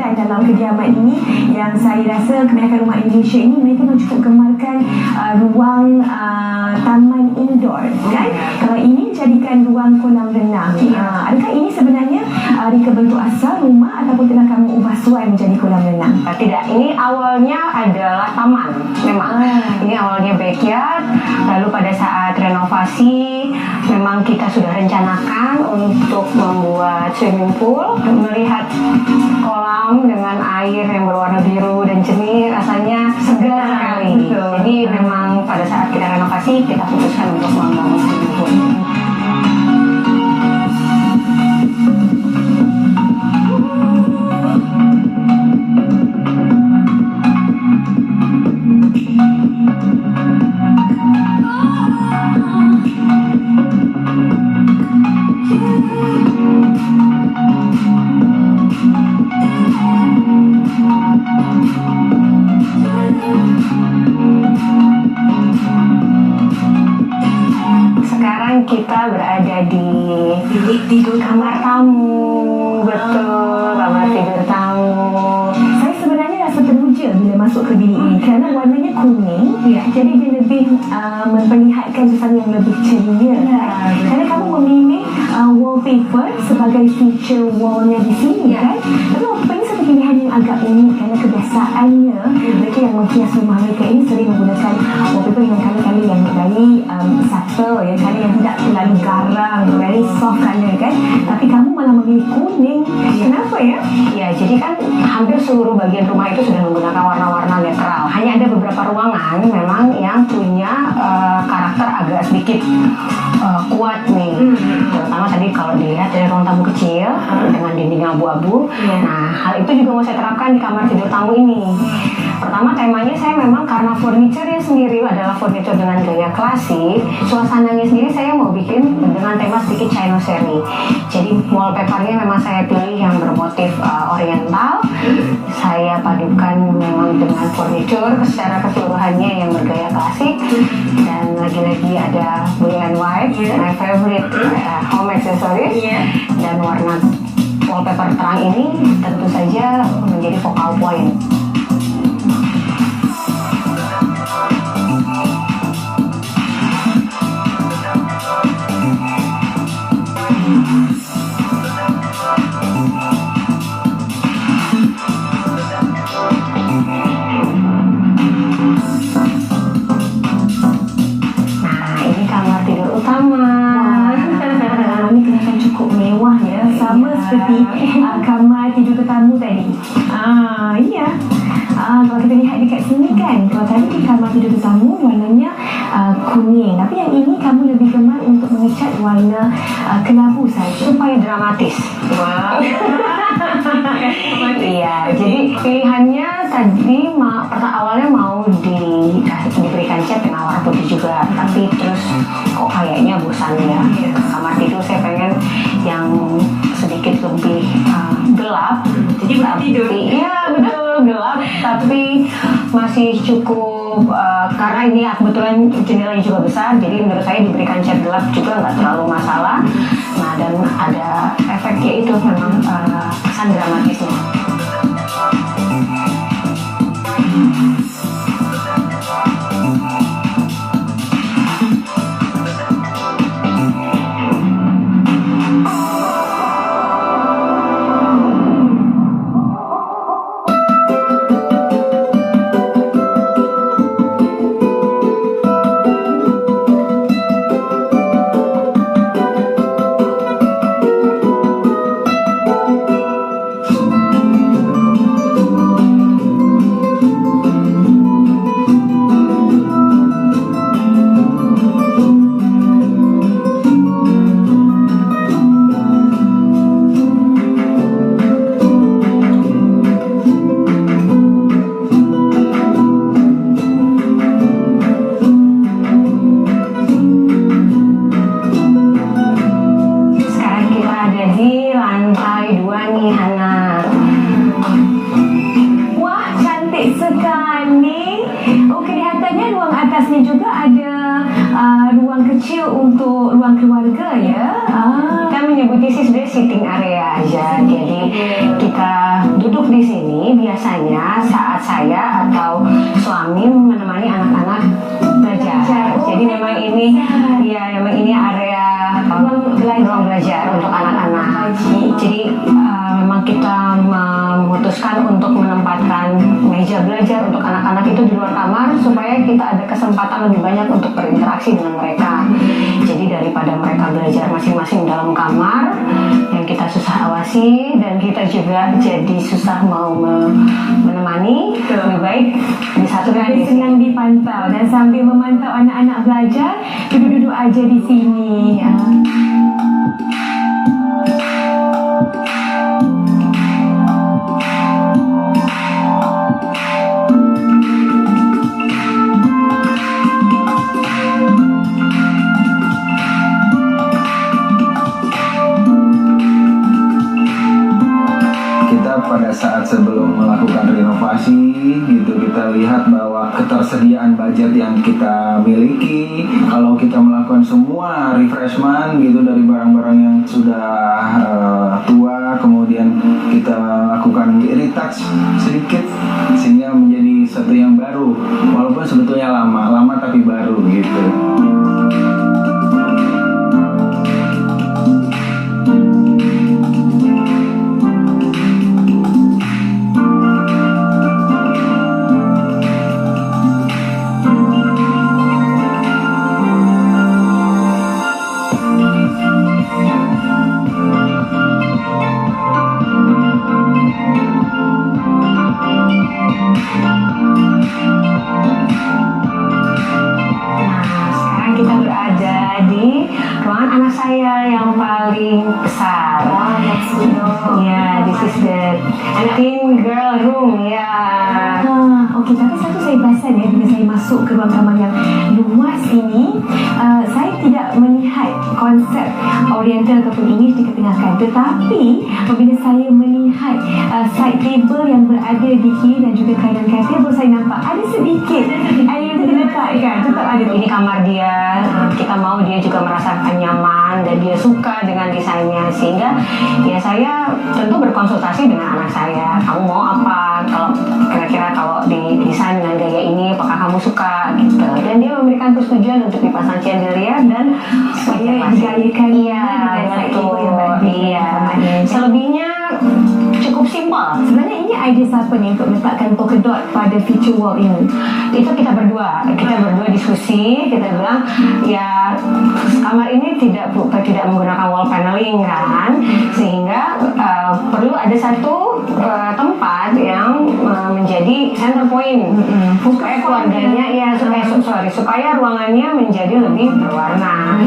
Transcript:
perhatikan dalam kediaman ini, yang saya rasa kebanyakan rumah Indonesia ini mereka memang cukup gemarkan ruang taman indoor, kan? Kalau ini jadikan ruang kolam renang. Adakah ini sebenarnya Rika bentuk asal rumah ataupun telah kamu ubah suai menjadi kolam renang? Tidak, ini awalnya adalah taman memang. Ini awalnya backyard, lalu pada saat renovasi memang kita sudah rencanakan untuk membuat swimming pool. Melihat kolam dengan air yang berwarna biru dan jernih rasanya segar sekali. Jadi memang pada saat kita renovasi kita putuskan untuk membangun swimming pool. Sekarang kita berada di Bilik tidur kamar tamu. Betul, kamar tidur tamu. Saya sebenarnya rasa teruja bila masuk ke bilik ini kerana warnanya kuning, jadi dia lebih memperlihatkan suasana yang lebih ceria. Kerana kamu memilih wallpaper sebagai feature wallnya di sini, kan? Tapi wallpaper ini satu pilihan yang agak unik kerana kebiasaannya mereka yang menghias rumah mereka ini sering menggunakan wallpaper yang kali-kali yang very subtle, yang kali yang tidak terlalu garang, very soft color, kan? Tapi kamu malah memilih kuning. Kenapa ya? Ya, jadi kan hampir seluruh bagian rumah itu sudah menggunakan warna-warna netral. Hanya ada beberapa ruangan memang yang punya karakter agak sedikit kuat nih. Terutama tadi kalau dilihat dari ruang tamu kecil dengan dinding abu-abu. Nah, hal itu juga mau saya terapkan di kamar tidur tamu ini. Pertama, temanya saya memang karena furniture-nya sendiri adalah furniture dengan gaya klasik, suasananya sendiri saya mau bikin dengan tema sedikit China seri. Jadi wallpaper-nya memang saya pilih yang bermotif oriental. Saya padukan memang dengan furniture secara keseluruhannya yang bergaya klasik, dan lagi-lagi ada blue and white, my favorite home accessories. Dan warna wallpaper terang ini tentu saja menjadi focal point. Seperti kamar tidur tetamu tadi. Iya. Kalau kita lihat dekat sini kan, kalau tadi di kamar tidur tetamu warnanya kuning, tapi yang ini kamu lebih gemar untuk mengecat warna kelabu saja supaya dramatis. Wow. Iya, jadi pilihannya tadi awalnya mau diberikan cat dengan warna putih juga, tapi terus kok kayaknya bosan ya. Kamar tidur saya pengen yang sedikit lebih gelap. Jadi tidur. Iya, betul, gelap tapi masih cukup karena ini kebetulan jendelanya juga besar, jadi menurut saya diberikan cat gelap juga nggak terlalu masalah. Nah, dan ada efeknya itu memang kesan dramatisnya. ruang kecil untuk ruang keluarga ya. Kita menyebutnya sih sebenarnya sitting area aja. Jadi kita duduk di sini biasanya saat saya atau suami menemani anak-anak belajar. Jadi memang ini area ruang belajar untuk anak-anak. Jadi memang kita memutuskan untuk menempatkan meja belajar untuk anak-anak itu di luar kamar supaya kita ada kesempatan lebih banyak untuk berinteraksi dengan mereka. Jadi daripada mereka belajar masing-masing dalam kamar yang kita susah awasi dan kita juga jadi susah mau menemani, lebih baik disatukan di sini. Senang dipantau dan sambil memantau anak-anak belajar, duduk-duduk aja di sini. Pada saat sebelum melakukan renovasi gitu, kita lihat bahwa ketersediaan budget yang kita miliki, kalau kita melakukan semua refreshment gitu dari barang-barang yang sudah tua, kemudian kita lakukan retouch sedikit sehingga menjadi sesuatu yang baru, walaupun sebetulnya lama tapi baru gitu. Anak saya yang paling besar. Ya, this is the teen girl room ya. Okey, tapi satu saya perasan ya, bila saya masuk ke ruang kamar yang luas ini, saya tidak melihat konsep oriental ataupun English diketengahkan. Tetapi apabila saya melihat side table yang berada di kiri dan juga kanan katil, baru saya nampak ada sedikit area itu diletakkan. Tetap ada. Ini kamar dia. Kita mau dia juga merasakan nyaman dan dia suka dengan desainnya, sehingga ya saya tentu berkonsultasi dengan anak saya. Kamu mau apa? Kalau kira-kira kalau didesain dengan gaya ini, apakah kamu suka gitu? Dan dia memberikan persetujuan untuk dipasang chandelier dan supaya digayakan. Iya, betul. Iya. Selebihnya cukup simpel. Sebenarnya ini idea siapa nih untuk meletakkan polka dot pada feature wall ini? Itu kita berdua diskusi. Kita bilang ya kamar ini tidak menggunakan wall paneling kan, sehingga perlu ada satu tempat yang menjadi center point supaya keluarganya supaya ruangannya menjadi lebih berwarna.